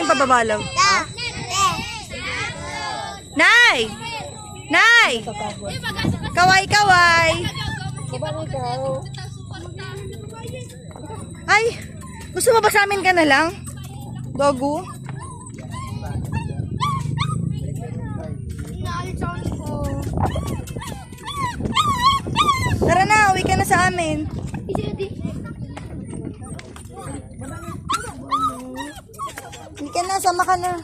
yung pababalaw? Nay! Nay! Kaway, kaway! Ay! Gusto mo ba sa amin ka na lang? Dogu? Tara na, uwi ka na sa amin. Uwi ka na, sama ka na.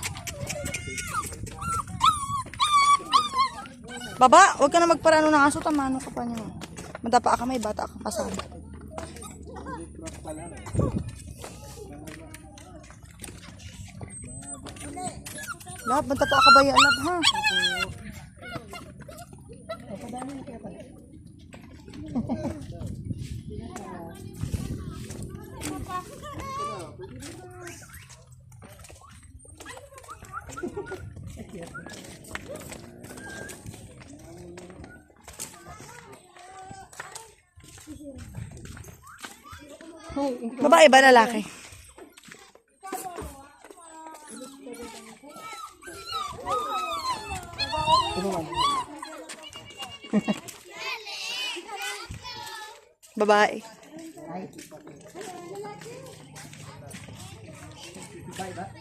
Baba, huwag ka na magparano ng aso, tamano ka pa niyo. Madapa ka, may bata kang kasama. Lab, madapa ka ba yan, Lab, ha? Babae ba lalaki? Babae. Bye ba?